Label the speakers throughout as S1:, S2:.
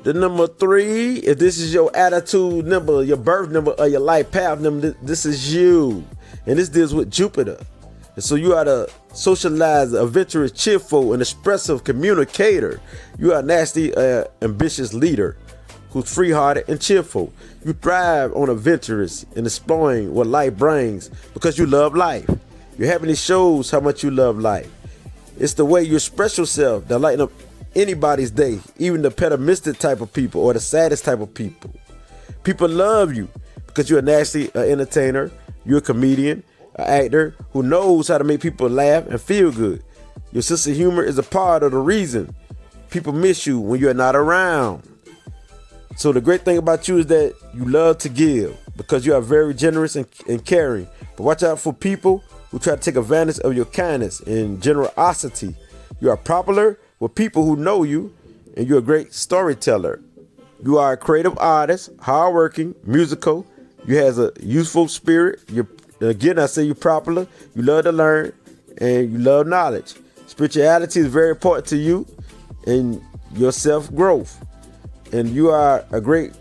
S1: The number 3, if this is your attitude number, your birth number, or your life path number, this is you. And this deals with Jupiter. And so you are the socializer, adventurous, cheerful, and expressive communicator. You are a nasty, ambitious leader who's free-hearted and cheerful. You thrive on adventurous and exploring what life brings because you love life. Your happiness shows how much you love life. It's the way you express yourself that lighten up anybody's day, even the pessimistic type of people or the saddest type of people. People love you because you're a nasty entertainer, you're a comedian, an actor who knows how to make people laugh and feel good. Your sense of humor is a part of the reason people miss you when you're not around. So the great thing about you is that you love to give because you are very generous and caring. But watch out for people who try to take advantage of your kindness and generosity. You are popular with people who know you, and you're a great storyteller. You are a creative artist, hardworking, musical. You have a youthful spirit. Again, I say you're popular. You love to learn, and you love knowledge. Spirituality is very important to you and your self-growth. And you are a great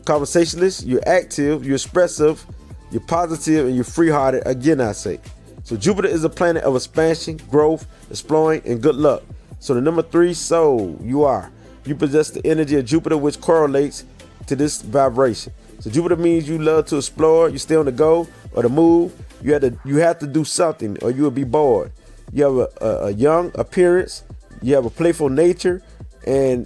S1: conversationalist. You're active, you're expressive, you're positive, and you're free-hearted. Again, I say. So Jupiter is a planet of expansion, growth, exploring, and good luck. So the number 3 soul, you possess the energy of Jupiter, which correlates to this vibration. So Jupiter means you love to explore, you stay on the go or the move. You have to do something or you will be bored. You have a young appearance, you have a playful nature, and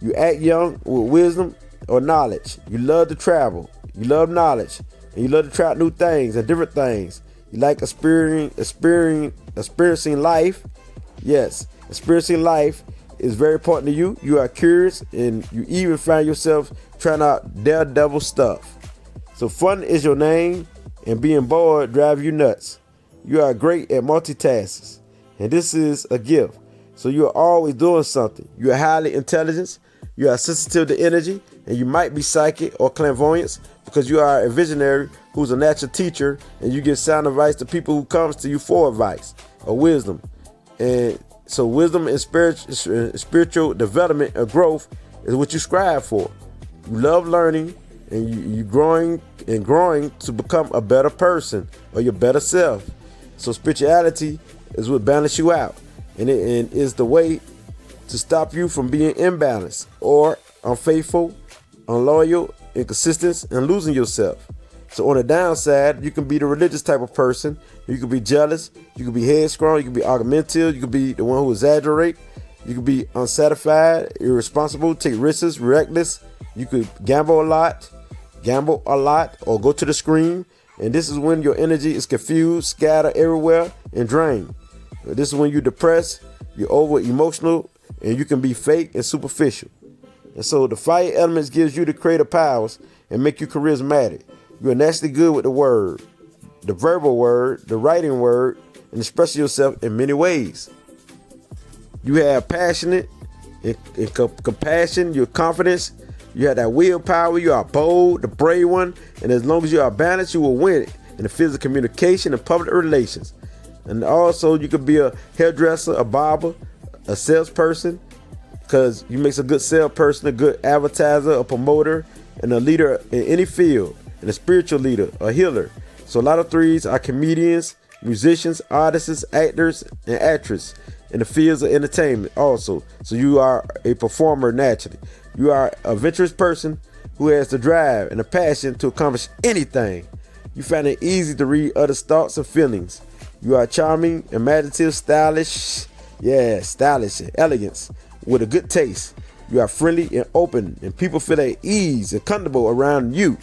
S1: you act young with wisdom or knowledge. You love to travel, you love knowledge, and you love to try new things and different things. You like experiencing life. Yes. Experiencing life is very important to you. You are curious and you even find yourself trying out daredevil stuff. So fun is your name and being bored drives you nuts. You are great at multitasks and this is a gift. So you are always doing something. You are highly intelligent. You are sensitive to energy and you might be psychic or clairvoyant because you are a visionary who's a natural teacher and you give sound advice to people who comes to you for advice or wisdom. And so wisdom and spiritual development or growth is what you strive for. You love learning and you growing to become a better person or your better self. So spirituality is what balances you out and it is the way to stop you from being imbalanced or unfaithful, unloyal, inconsistent, and losing yourself. So on the downside, you can be the religious type of person. You can be jealous. You can be headstrong. You can be argumentative. You can be the one who exaggerate. You can be unsatisfied, irresponsible, take risks, reckless. You could gamble a lot, or go to the screen. And this is when your energy is confused, scattered everywhere, and drained. This is when you're depressed, you're over emotional, and you can be fake and superficial. And so the fire elements gives you the creative powers and make you charismatic. You're naturally good with the word, the verbal word, the writing word, and expressing yourself in many ways. You have passionate and compassion, your confidence, you have that willpower, you are bold, the brave one, and as long as you are balanced, you will win it in the fields of communication and public relations. And also you could be a hairdresser, a barber, a salesperson, because you make a good salesperson, a good advertiser, a promoter, and a leader in any field. And a spiritual leader, a healer. So a lot of 3s are comedians, musicians, artists, actors, and actresses in the fields of entertainment also. So you are a performer naturally. You are a adventurous person who has the drive and the passion to accomplish anything. You find it easy to read others' thoughts and feelings. You are charming, imaginative, stylish, and elegance with a good taste. You are friendly and open, and people feel at ease and comfortable around you.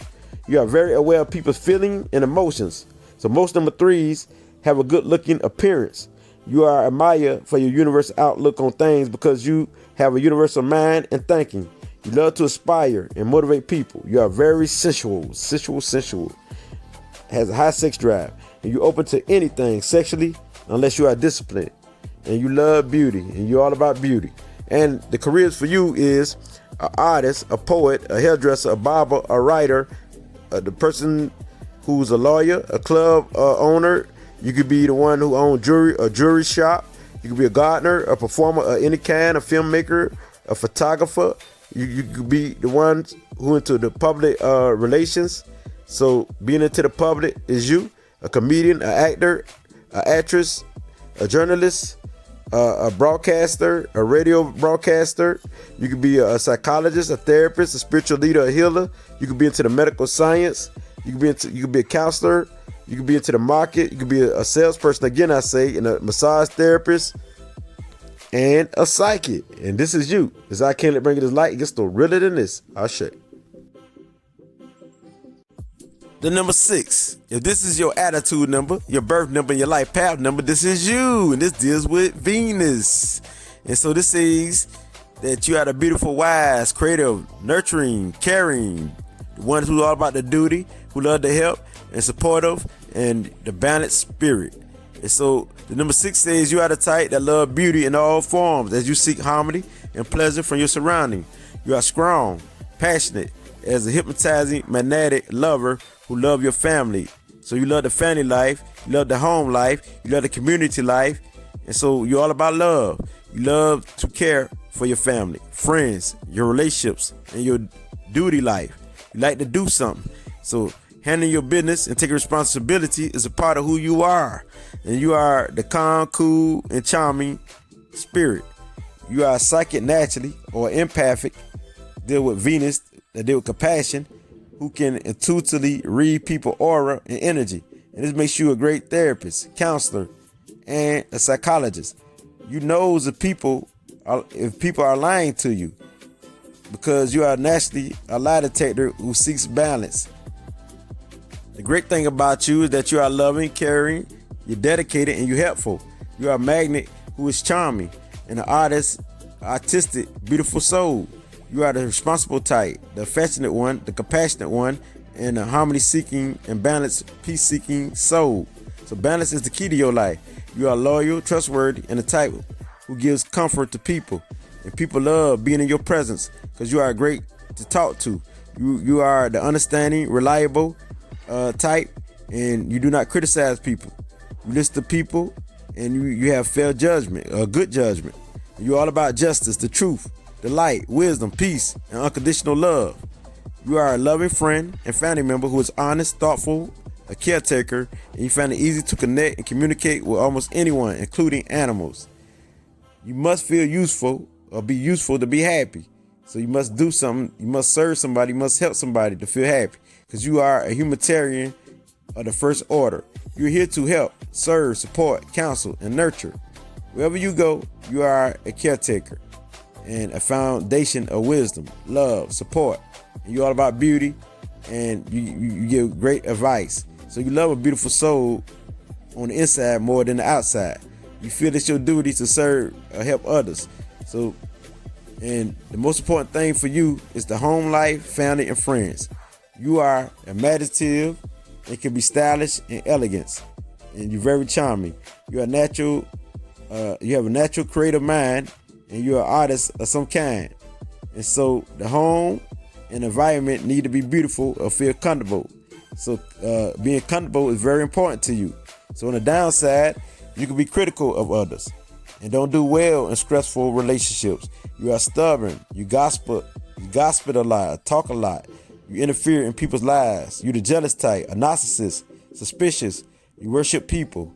S1: You are very aware of people's feelings and emotions. So most number 3s have a good looking appearance. You are admired for your universal outlook on things because you have a universal mind and thinking. You love to inspire and motivate people. You are very sensual, has a high sex drive, and you're open to anything sexually unless you are disciplined. And you love beauty, and you're all about beauty. And the careers for you is an artist, a poet, a hairdresser, a barber, a writer, the person who's a lawyer, a club owner. You could be the one who owns a jewelry shop. You could be a gardener, a performer of any kind, a filmmaker, a photographer, You could be the ones who into the public relations. So being into the public is you, a comedian, an actor, an actress, a journalist, a broadcaster, a radio broadcaster. You could be a psychologist, a therapist, a spiritual leader, a healer. You could be into the medical science. You could be a counselor. You could be into the market. You could be a salesperson. Again, I say, and a massage therapist and a psychic. And this is you. As I can't bring it as light, it gets no realer than this. I'll show you. The number 6. If this is your attitude number, your birth number, and your life path number, this is you. And this deals with Venus. And so this says that you are the beautiful, wise, creative, nurturing, caring, the ones who are all about the duty, who love to help, and supportive, and the balanced spirit. And so the number 6 says you are the type that love beauty in all forms as you seek harmony and pleasure from your surroundings. You are strong, passionate, as a hypnotizing, magnetic lover who love your family. So you love the family life, you love the home life, you love the community life, and so you're all about love. You love to care for your family, friends, your relationships, and your duty life. You like to do something. So handling your business and taking responsibility is a part of who you are. And you are the calm, cool, and charming spirit. You are psychic naturally or empathic, deal with Venus, that deal with compassion, who can intuitively read people's aura and energy. And this makes you a great therapist, counselor, and a psychologist. You know if people are lying to you, because you are naturally a lie detector who seeks balance. The great thing about you is that you are loving, caring, you're dedicated, and you're helpful. You are a magnet who is charming and an artist, artistic, beautiful soul. You are the responsible type, the affectionate one, the compassionate one, and a harmony-seeking and balanced, peace-seeking soul. So balance is the key to your life. You are loyal, trustworthy, and the type who gives comfort to people. And people love being in your presence because you are great to talk to. You are the understanding, reliable type, and you do not criticize people. You listen to people, and you have fair judgment, good judgment. You're all about justice, the truth, the light, wisdom, peace, and unconditional love. You are a loving friend and family member who is honest, thoughtful, a caretaker, and you find it easy to connect and communicate with almost anyone, including animals. You must feel useful or be useful to be happy. So you must do something, you must serve somebody, you must help somebody to feel happy, because you are a humanitarian of the first order. You're here to help, serve, support, counsel, and nurture. Wherever you go, you are a caretaker and a foundation of wisdom, love, support. And you're all about beauty, and you give great advice. So you love a beautiful soul on the inside more than the outside. You feel it's your duty to serve or help others. So, and the most important thing for you is the home life, family, and friends. You are imaginative and can be stylish and elegant, and you're very charming. You're a natural, you have a natural creative mind, and you're an artist of some kind. And so the home and environment need to be beautiful or feel comfortable. So being comfortable is very important to you. So on the downside, you can be critical of others and don't do well in stressful relationships. You are stubborn, you gossip a lot, talk a lot, you interfere in people's lives. You're the jealous type, a narcissist, suspicious, you worship people.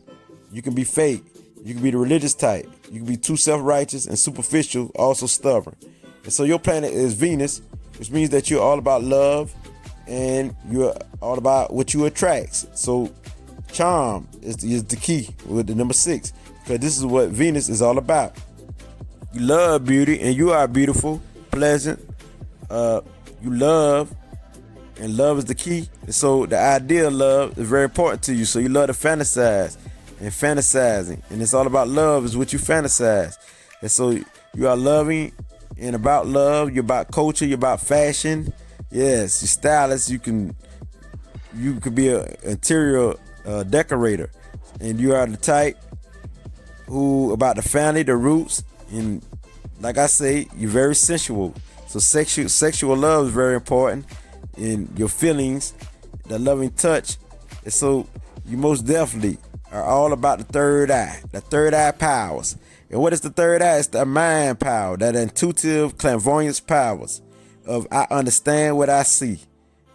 S1: You can be fake, you can be the religious type, you can be too self-righteous and superficial, also stubborn. And so your planet is Venus, which means that you're all about love and you're all about what you attract. So charm is the key with the number 6, because this is what Venus is all about. You love beauty, and you are beautiful, pleasant. You love, and love is the key. And so the idea of love is very important to you. So you love to fantasize and fantasizing, and it's all about love is what you fantasize. And so you are loving and about love. You're about culture. You're about fashion. Yes, you're stylish. You could be an interior decorator, and you are the type who about the family, the roots, and like I say, you're very sensual. So sexual love is very important in your feelings, the loving touch. And so you most definitely are all about the third eye powers. And what is the third eye? It's the mind power, that intuitive clairvoyance powers. of I understand what I see.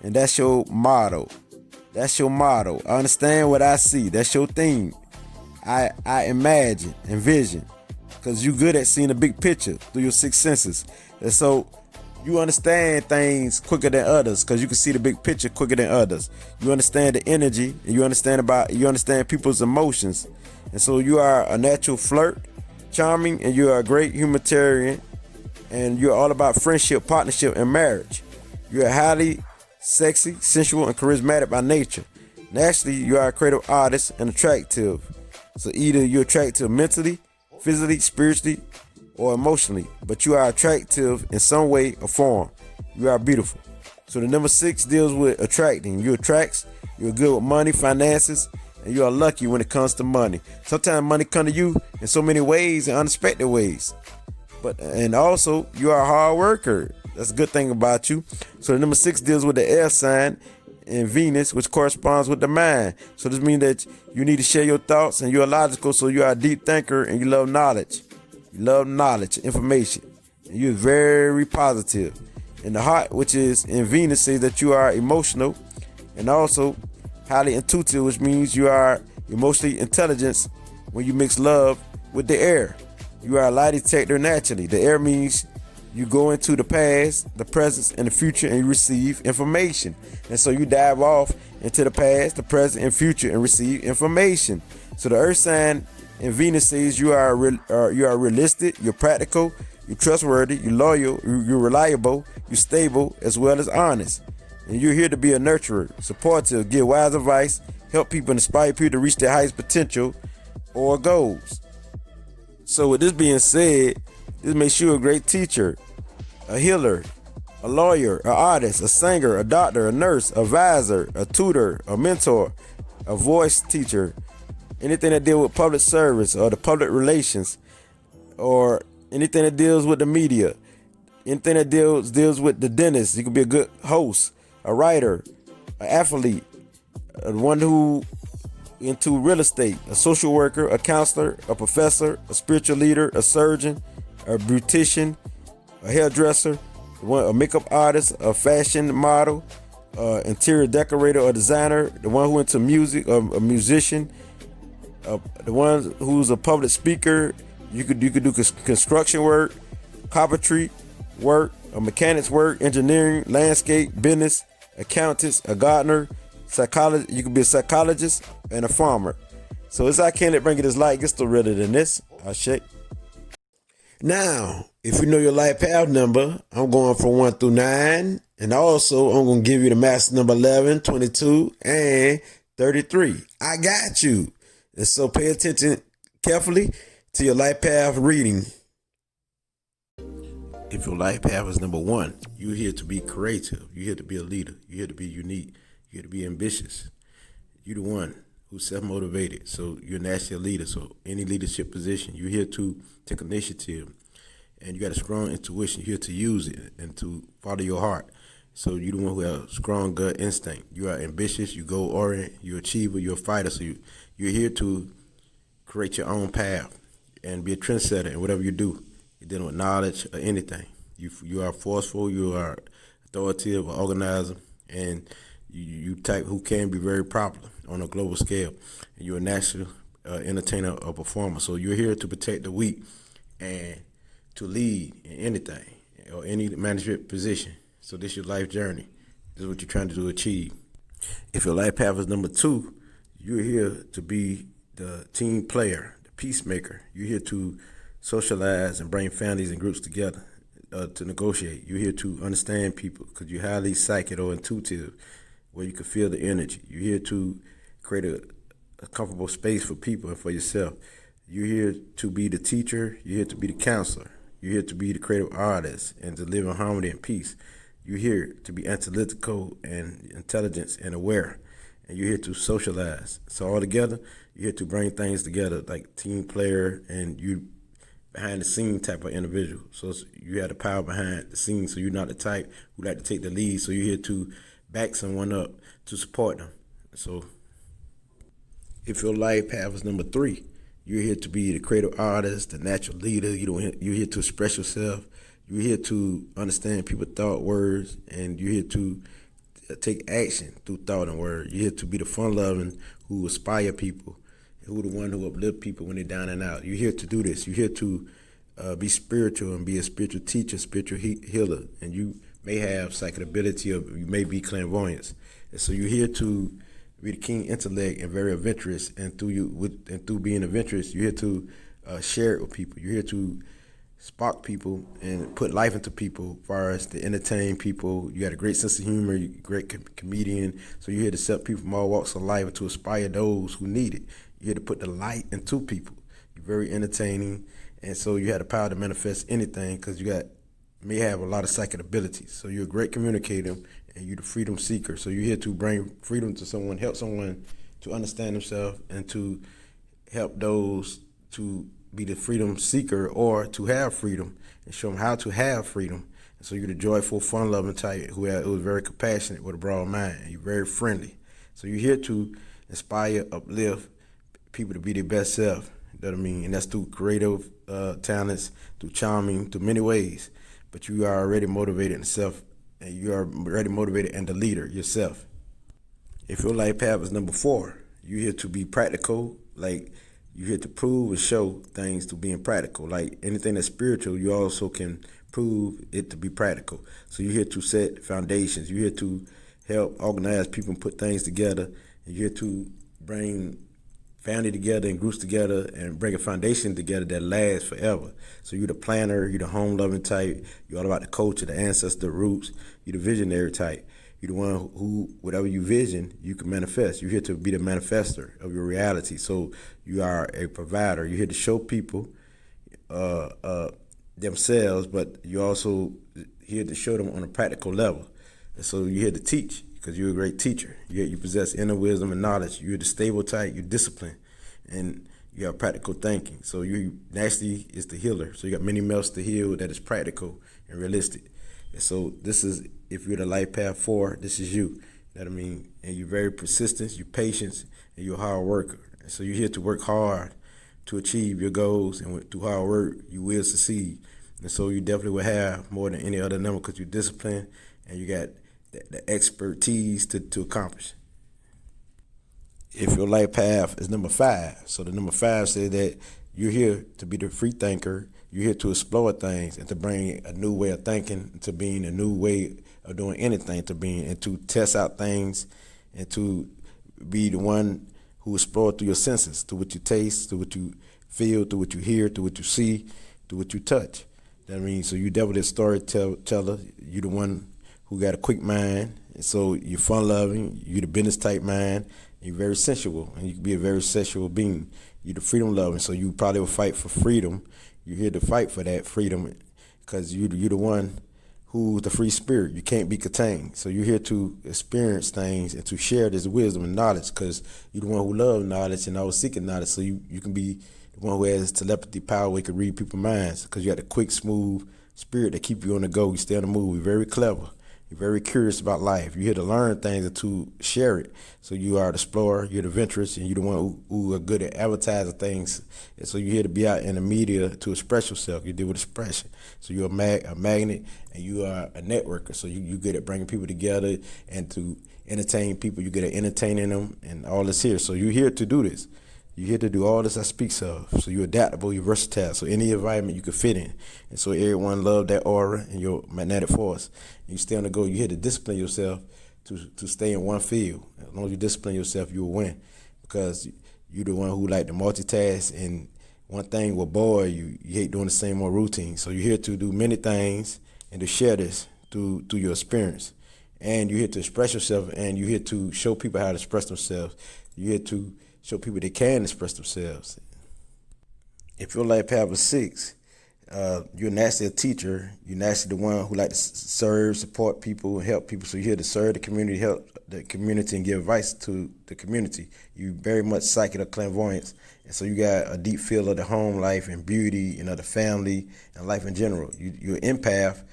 S1: And that's your motto. That's your motto. I understand what I see. That's your theme. I imagine, envision. Because you're good at seeing the big picture through your six senses. And so you understand things quicker than others because you can see the big picture quicker than others. You understand the energy and you understand people's emotions. And so you are a natural flirt, charming, and you are a great humanitarian, and you're all about friendship, partnership, and marriage. You're highly sexy, sensual, and charismatic by nature. Naturally, you are a creative artist and attractive. So either you're attractive mentally, physically, spiritually, or emotionally, but you are attractive in some way or form. You are beautiful. So the number 6 deals with attracting. You attracts, you're good with money, finances, and you are lucky when it comes to money. Sometimes money comes to you in so many ways and unexpected ways. And also you are a hard worker. That's a good thing about you. So the number 6 deals with the air sign in Venus, which corresponds with the mind. So this means that you need to share your thoughts and you're logical, so you are a deep thinker and you love knowledge. You love knowledge, information. And you're very positive. And the heart, which is in Venus, says that you are emotional and also highly intuitive, which means you are emotionally intelligent when you mix love with the air. You are a lie detector naturally. The air means you go into the past, the present, and the future, and you receive information. And so you dive off into the past, the present, and future, and receive information. So the earth sign in Venus says you are realistic, you're practical, you're trustworthy, you're loyal, you're reliable, you're stable, as well as honest. And you're here to be a nurturer, supportive, give wise advice, help people, and inspire people to reach their highest potential or goals. So with this being said, this makes you a great teacher, a healer, a lawyer, an artist, a singer, a doctor, a nurse, a advisor, a tutor, a mentor, a voice teacher, anything that deals with public service or the public relations, or anything that deals with the media, anything that deals with the dentist. You can be a good host, a writer, an athlete, one who into real estate, a social worker, a counselor, a professor, a spiritual leader, a surgeon, a beautician, a hairdresser, a makeup artist, a fashion model, interior decorator or designer, the one who into music, a musician, the one who's a public speaker. You could do construction work, carpentry work, a mechanic's work, engineering, landscape, business, accountants, a gardener, psychologist. You could be a psychologist and a farmer. So it's I can't bring it as light. Gets still redder than this. I'll shake. Now, if you know your life path number, I'm going from 1 through 9. And also, I'm going to give you the master number 11, 22, and 33. I got you. And so pay attention carefully to your life path reading. If your life path is number 1, you're here to be creative. You're here to be a leader. You're here to be unique. You're here to be ambitious. You're the one who's self-motivated. So you're naturally a leader. So any leadership position, you're here to take initiative. And you got a strong intuition. You're here to use it and to follow your heart. So you're the one who has strong gut instinct. You are ambitious. You goal-oriented. You're an achiever. You're a fighter. So you're here to create your own path and be a trendsetter in whatever you do. You're dealing with knowledge or anything. You are forceful. You are authoritative or organizer. And you type who can be very popular on a global scale. And you're a national entertainer or performer. So you're here to protect the weak and to lead in anything or any management position. So this is your life journey. This is what you're trying to achieve. If your life path is number 2, you're here to be the team player, the peacemaker. You're here to socialize and bring families and groups together to negotiate. You're here to understand people because you're highly psychic or intuitive, where you can feel the energy. You're here to create a comfortable space for people and for yourself. You're here to be the teacher. You're here to be the counselor. You're here to be the creative artist and to live in harmony and peace. You're here to be analytical and intelligent and aware. And you're here to socialize. So all together, you're here to bring things together like team player, and you behind the scene type of individual. So you have the power behind the scenes. So you're not the type who like to take the lead. So you're here to back someone up, to support them. So if your life path is number 3, you're here to be the creative artist, the natural leader. You're here to express yourself. You're here to understand people's thought, words, and you're here to take action through thought and word. You're here to be the fun-loving who inspire people, who the one who uplift people when they're down and out. You're here to do this. You're here to be spiritual and be a spiritual teacher, spiritual healer, and you may have psychic ability or you may be clairvoyance. And so you're here to be the keen intellect and very adventurous, and through being adventurous, you're here to share it with people. You're here to spark people and put life into people as far as to entertain people. You got a great sense of humor, you're a great comedian. So you're here to set people from all walks of life and to inspire those who need it. You're here to put the light into people. You're very entertaining, and so you have the power to manifest anything because you may have a lot of psychic abilities. So you're a great communicator and you're the freedom seeker. So you're here to bring freedom to someone, help someone to understand themselves and to help those to be the freedom seeker or to have freedom and show them how to have freedom. And so you're the joyful, fun-loving type who is very compassionate with a broad mind. You're very friendly. So you're here to inspire, uplift people to be their best self. You know what I mean? And that's through creative talents, through charming, through many ways. But you are already motivated in self, and you are already motivated and the leader yourself. If your life path is number 4, you're here to be practical, like you're here to prove and show things to being practical. Like anything that's spiritual, you also can prove it to be practical. So you're here to set foundations. You're here to help organize people and put things together. And you're here to bring family together and groups together and bring a foundation together that lasts forever. So you're the planner, you're the home-loving type, you're all about the culture, the ancestor, the roots, you're the visionary type. You're the one who, whatever you vision, you can manifest. You're here to be the manifester of your reality. So you are a provider. You're here to show people themselves, but you're also here to show them on a practical level. And so you're here to teach because you're a great teacher. You possess inner wisdom and knowledge. You're the stable type. You're disciplined, and you have practical thinking. So you naturally is the healer. So you got many melts to heal that is practical and realistic. And so this is, if you're the life path 4, this is you. You know what I mean? And you're very persistent, you're patient, and you're a hard worker. And so you're here to work hard to achieve your goals, and through hard work, you will succeed. And so you definitely will have more than any other number because you're disciplined and you got the expertise to accomplish. If your life path is number 5, so the number 5 says that you're here to be the free thinker. You're here to explore things and to bring a new way of thinking to being, a new way of doing anything to being, and to test out things and to be the one who explores through your senses, through what you taste, through what you feel, through what you hear, through what you see, through what you touch. That means, so you're definitely a storyteller. You're the one who got a quick mind, and so you're fun-loving. You're the business type mind. You're very sensual, and you can be a very sexual being. You're the freedom-loving, so you probably will fight for freedom. You're here to fight for that freedom because you're the one who's the free spirit. You can't be contained. So you're here to experience things and to share this wisdom and knowledge because you're the one who loves knowledge and always seeking knowledge. So you can be the one who has telepathy power where you can read people's minds because you got a quick, smooth spirit that keep you on the go. You stay on the move. You're very clever. You're very curious about life. You're here to learn things and to share it. So you are the explorer, you're the adventurous, and you're the one who are good at advertising things. And so you're here to be out in the media to express yourself. You deal with expression. So you're a magnet, and you are a networker. So you're good at bringing people together and to entertain people. You're good at entertaining them and all this here. So you're here to do this. You're here to do all this I speaks of. So you're adaptable, you're versatile. So any environment you can fit in. And so everyone love that aura and your magnetic force. And you stay on the go. You're here to discipline yourself to stay in one field. As long as you discipline yourself, you will win. Because you're the one who like to multitask, and one thing will bore you. You hate doing the same old routine. So you're here to do many things and to share this through your experience. And you're here to express yourself, and you're here to show people how to express themselves. You're here to show people they can express themselves. If your life path is 6, you're naturally a teacher. You're naturally the one who like to serve, support people, help people. So you're here to serve the community, help the community, and give advice to the community. You very much psychic or clairvoyance. And so you got a deep feel of the home life and beauty and of the family and life in general. You're an empath,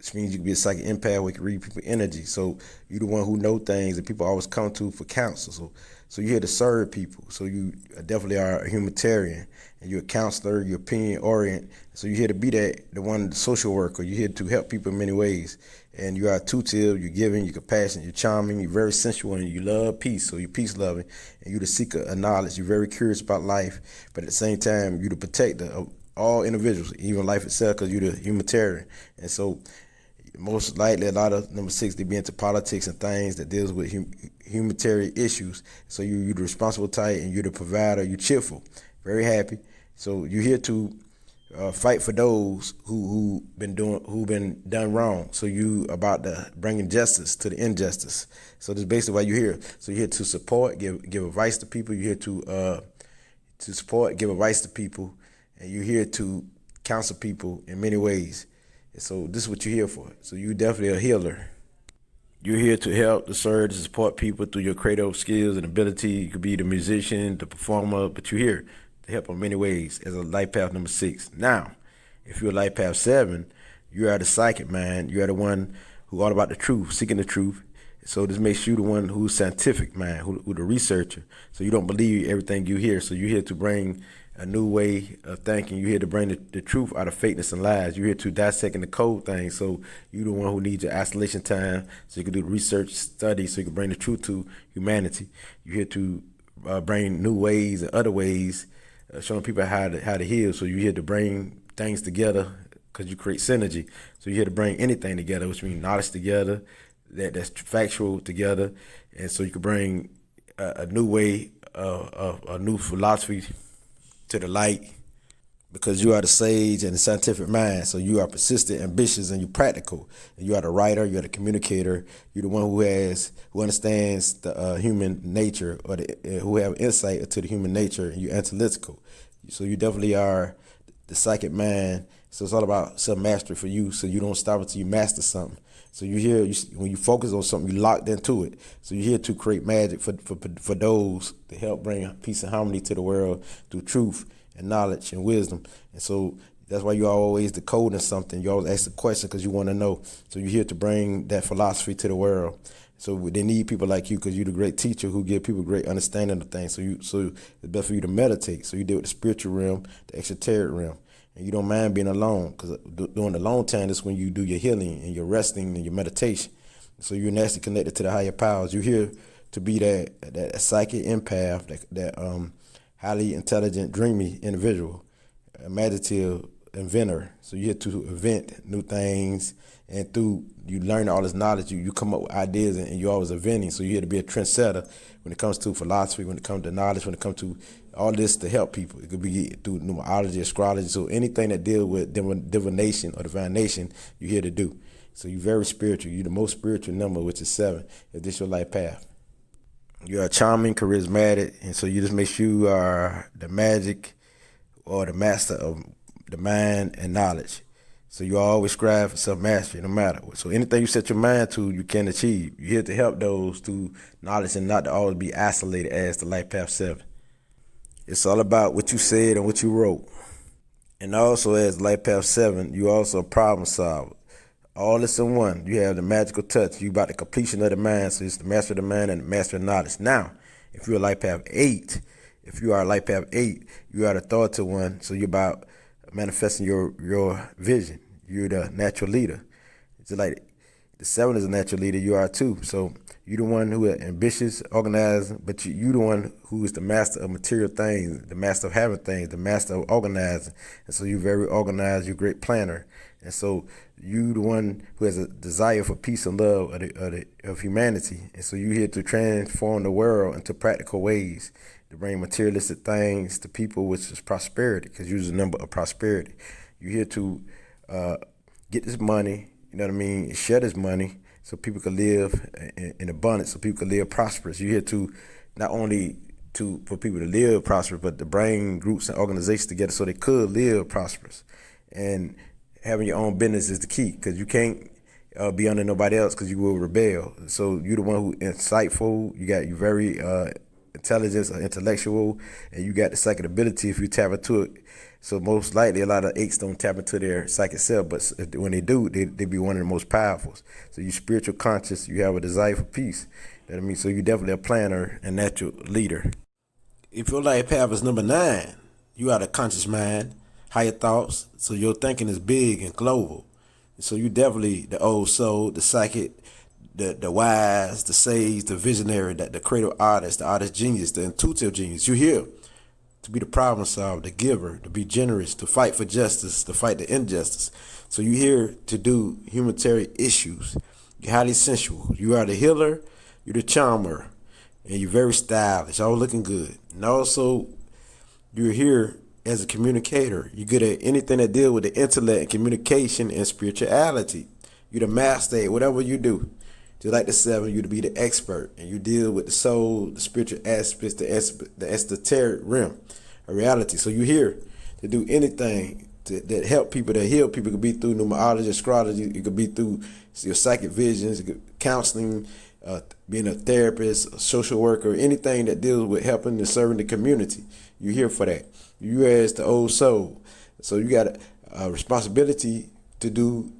S1: which means you can be a psychic empath where you can read people's energy. So you're the one who know things that people always come to for counsel. So you're here to serve people. So you definitely are a humanitarian, and you're a counselor, you're opinion oriented. So you're here to be the social worker. You're here to help people in many ways. And you are intuitive, you're giving, you're compassionate, you're charming, you're very sensual, and you love peace. So you're peace loving, and you're the seeker of knowledge. You're very curious about life, but at the same time, you're the protector of all individuals, even life itself, because you're the humanitarian. And so most likely a lot of number 6, they be into politics and things that deals with humanitarian issues. So you're the responsible type, and you're the provider. You're cheerful, very happy. So you're here to fight for those who been done wrong. So you about the bringing justice to the injustice. So that's basically why you're here. So you're here to support, give advice to people. You're here to support, give advice to people, and you're here to counsel people in many ways. And so this is what you're here for. So you're definitely a healer. You're here to help, to serve, to support people through your creative skills and ability. You could be the musician, the performer, but you're here to help in many ways as a life path number 6. Now, if you're a life path 7, you are the psychic mind. You are the one who all about the truth, seeking the truth. So this makes you the one who's scientific mind, who the researcher. So you don't believe everything you hear. So you're here to bring a new way of thinking. You're here to bring the truth out of fakeness and lies. You're here to dissect and decode things. So you're the one who needs your isolation time so you can do the research, study, so you can bring the truth to humanity. You're here to bring new ways and other ways, showing people how to heal. So you're here to bring things together because you create synergy. So you're here to bring anything together, which means knowledge together, that's factual together. And so you can bring a new way, a new philosophy to the light, because you are the sage and the scientific mind. So you are persistent, ambitious, and you're practical. And you are the writer, you're the communicator, you're the one who understands the human nature, or who have insight into the human nature, and you're analytical. So you definitely are the psychic mind. So it's all about self-mastery for you, so you don't stop until you master something. So you're here, when you focus on something, you're locked into it. So you're here to create magic for those to help bring peace and harmony to the world through truth and knowledge and wisdom. And so that's why you're always decoding something. You always ask the question because you want to know. So you're here to bring that philosophy to the world. So they need people like you, because you're the great teacher who give people great understanding of things. So it's best for you to meditate. So you deal with the spiritual realm, the exoteric realm. And you don't mind being alone, because during the long time, that's when you do your healing and your resting and your meditation. So you're naturally connected to the higher powers. You're here to be that psychic empath, that highly intelligent, dreamy individual, imaginative inventor. So you're here to invent new things, and through you learn all this knowledge, you come up with ideas, and you're always inventing. So you're here to be a trendsetter when it comes to philosophy, when it comes to knowledge, when it comes to all this to help people. It could be through numerology, astrology, so anything that deals with divination or divination, you're here to do. So you're very spiritual. You're the most spiritual number, which is 7, if this is your life path. You're charming, charismatic, and so you just make sure you are the magic or the master of the mind and knowledge. So you always strive for self-mastery, no matter what. So anything you set your mind to, you can achieve. You're here to help those through knowledge and not to always be isolated as the life path 7. It's all about what you said and what you wrote. And also, as life path 7, you also a problem solver. All this in one. You have the magical touch. You about the completion of the mind. So it's the master of the mind and the master of knowledge. Now, if you're a life path 8, you are the authoritative one. So you're about manifesting your vision. You're the natural leader. It's like the 7 is a natural leader. You are too. So you're the one who is ambitious, organized, but you're the one who is the master of material things, the master of having things, the master of organizing. And so you're very organized. You're a great planner. And so you the one who has a desire for peace and love of humanity. And so you're here to transform the world into practical ways, to bring materialistic things to people, which is prosperity, because you're the number of prosperity. You're here to get this money, you know what I mean, share this money so people can live in abundance, so people can live prosperous. You're here to not only for people to live prosperous, but to bring groups and organizations together so they could live prosperous. And having your own business is the key, because you can't be under nobody else, because you will rebel. So you're the one who insightful. You're very intelligence or intellectual, and you got the psychic ability if you tap into it. So most likely a lot of eights don't tap into their psychic self, but when they do, they be one of the most powerful. So you spiritual conscious, you have a desire for peace. You know what I mean? So you definitely a planner and natural leader. If your life path is number 9, you are the conscious mind, higher thoughts. So your thinking is big and global. So you definitely the old soul, the psychic, the wise, the sage, the visionary, the creative artist, the artist genius, the intuitive genius. You're here to be the problem solver, the giver, to be generous, to fight for justice, to fight the injustice. So you're here to do humanitarian issues. You're highly sensual. You are the healer, you're the charmer, and you're very stylish, all looking good. And also, you're here as a communicator. You're good at anything that deals with the intellect and communication and spirituality. You're the master at whatever you do. Just like the 7, you to be the expert, and you deal with the soul, the spiritual aspects, the esoteric realm of reality. So you're here to do anything that help people, that heal people. It could be through numerology, astrology. It could be through your psychic visions, counseling, being a therapist, a social worker, anything that deals with helping and serving the community. You're here for that. You as the old soul. So you got a responsibility to do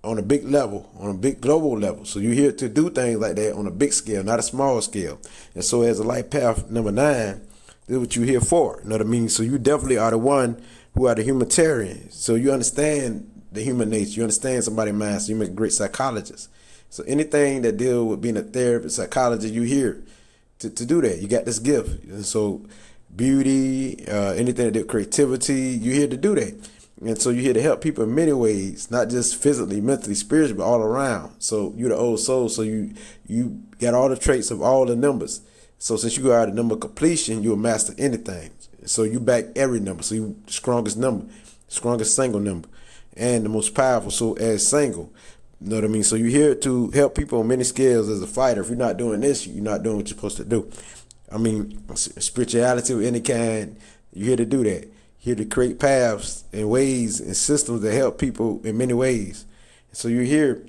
S1: on a big level, on a big global level. So you're here to do things like that on a big scale, not a small scale. And so as a life path number 9, this is what you're here for. You know what I mean? So you definitely are the one who are the humanitarian. So you understand the human nature. You understand somebody's mind. So you make a great psychologist. So anything that deal with being a therapist, psychologist, you're here to do that. You got this gift. And so beauty, anything that deal with creativity, you're here to do that. And so you're here to help people in many ways, not just physically, mentally, spiritually, but all around. So you're the old soul. So you got all the traits of all the numbers. So since you are the number of completion, you'll master anything. So you back every number. So you the strongest number, strongest single number, and the most powerful. So as single, you know what I mean? So you're here to help people on many scales as a fighter. If you're not doing this, you're not doing what you're supposed to do. I mean, spirituality of any kind, you're here to do that. Here to create paths and ways and systems that help people in many ways. So you're here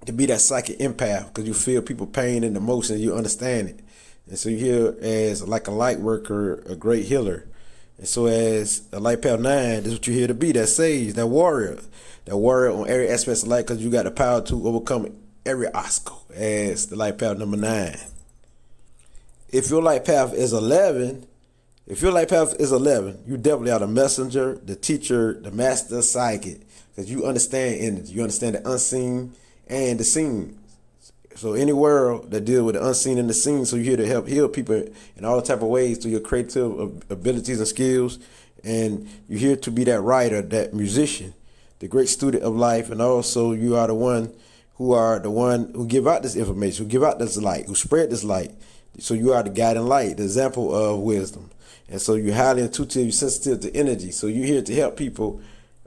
S1: to be that psychic empath because you feel people pain and emotion, you understand it. And so you're here as like a light worker, a great healer. And so as a light path 9, this is what you're here to be, that sage, that warrior on every aspect of life because you got the power to overcome every obstacle as the light path number 9. If your light path is 11, you definitely are the messenger, the teacher, the master psychic, because you understand energy. You understand the unseen and the seen. So any world that deals with the unseen and the seen, so you're here to help heal people in all type of ways through your creative abilities and skills. And you're here to be that writer, that musician, the great student of life. And also you are the one who give out this information, who give out this light, who spread this light. So you are the guiding light, the example of wisdom. And so you're highly intuitive, you're sensitive to energy. So you're here to help people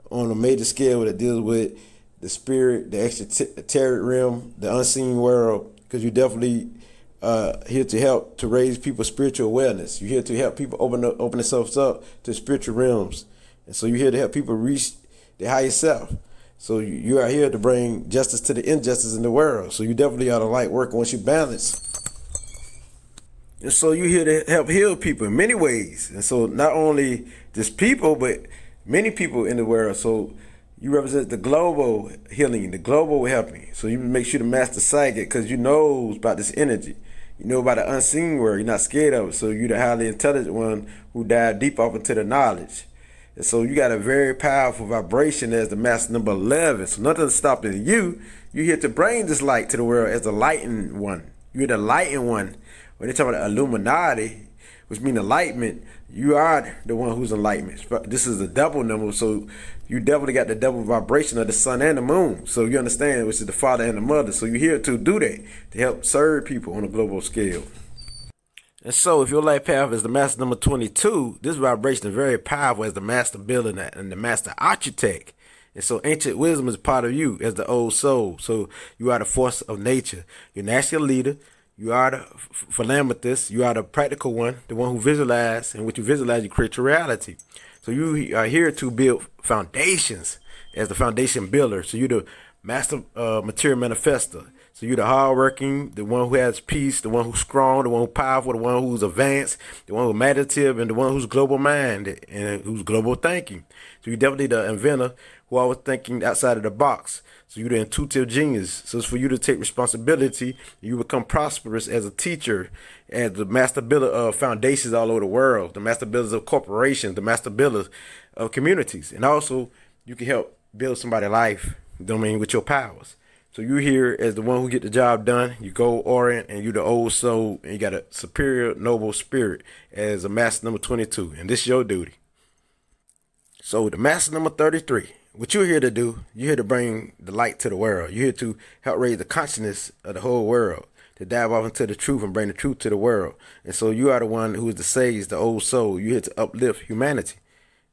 S1: on a major scale that deals with the spirit, the extraterrestrial realm, the unseen world, because you're definitely here to help to raise people's spiritual awareness. You're here to help people open themselves up to spiritual realms. And so you're here to help people reach their higher self. So you are here to bring justice to the injustice in the world. So you definitely are the light worker once you balance. And so you're here to help heal people in many ways. And so not only just people, but many people in the world. So you represent the global healing, the global helping. So you make sure to master psychic because you know about this energy. You know about the unseen world. You're not scared of it. So you're the highly intelligent one who dive deep off into the knowledge. And so you got a very powerful vibration as the master number 11. So nothing's stopping you. You're here to bring this light to the world as the lightened one. You're the lightened one. When they talk about Illuminati, which means enlightenment, you are the one who's enlightenment. This is a double number, so you definitely got the double vibration of the sun and the moon. So you understand, which is the father and the mother. So you're here to do that, to help serve people on a global scale. And so if your life path is the master number 22, this vibration is very powerful as the master builder and the master architect. And so ancient wisdom is part of you as the old soul. So you are the force of nature. You're a national leader. You are the philanthropist. You are the practical one, the one who visualizes, and what you visualize, you create your reality. So you are here to build foundations as the foundation builder. So you're the master material manifester. So you're the hardworking, the one who has peace, the one who's strong, the one who's powerful, the one who's advanced, the one who's meditative, and the one who's global minded and who's global thinking. So you're definitely the inventor who always thinking outside of the box. So you're the intuitive genius. So it's for you to take responsibility. You become prosperous as a teacher, as the master builder of foundations all over the world, the master builders of corporations, the master builders of communities. And also you can help build somebody's life, with your powers. So you're here as the one who get the job done. You go orient, and you're the old soul, and you got a superior noble spirit as a master number 22, and this is your duty. So the master number 33, what you're here to do, you're here to bring the light to the world. You're here to help raise the consciousness of the whole world, to dive off into the truth and bring the truth to the world. And so you are the one who is the sage, the old soul. You're here to uplift humanity.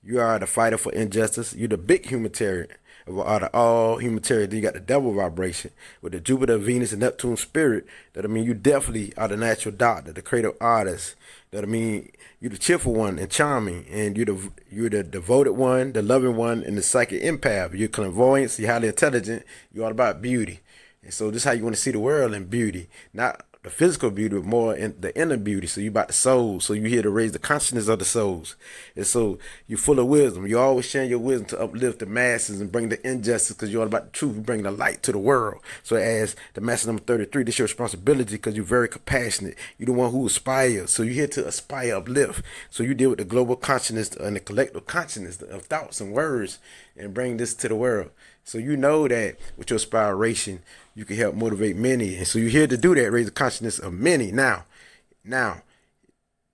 S1: You are the fighter for injustice. You're the big humanitarian. Out of all humanitarian, then you got the devil vibration with the Jupiter, Venus, and Neptune spirit. You definitely are the natural doctor, the creative artist. You're the cheerful one and charming, and you're the devoted one, the loving one, and the psychic empath. You're clairvoyant, you're highly intelligent. You're all about beauty, and so this is how you want to see the world in beauty, not the physical beauty, but more in the inner beauty. So you about the soul. So you here to raise the consciousness of the souls. And so you're full of wisdom. You're always sharing your wisdom to uplift the masses and bring the injustice, because you're all about the truth. You bring the light to the world. So as the master number 33, this is your responsibility, because you're very compassionate. You're the one who aspires. So you're here to aspire, uplift. So you deal with the global consciousness and the collective consciousness of thoughts and words and bring this to the world. So you know that with your inspiration, you can help motivate many. And so you're here to do that, raise the consciousness of many. Now,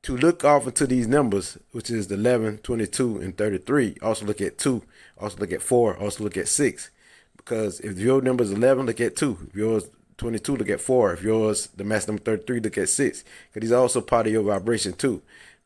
S1: to look off into these numbers, which is the 11, 22, and 33, also look at 2, also look at 4, also look at 6. Because if your number is 11, look at 2. If yours 22, look at 4. If yours, the master number 33, look at 6. Because these are also part of your vibration too.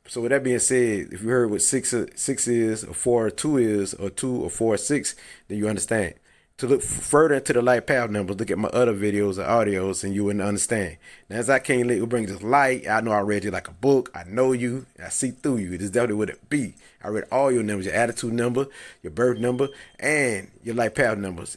S1: So with that being said, if you heard what 6 is, or 4 or 2 is, or 2 or 4 or 6, then you understand. To look further into the light path numbers, look at my other videos or audios, and you wouldn't understand. Now, as I can't let you bring this light, I know I read you like a book. I know you. I see through you. This is definitely what it be. I read all your numbers, your attitude number, your birth number, and your light path numbers.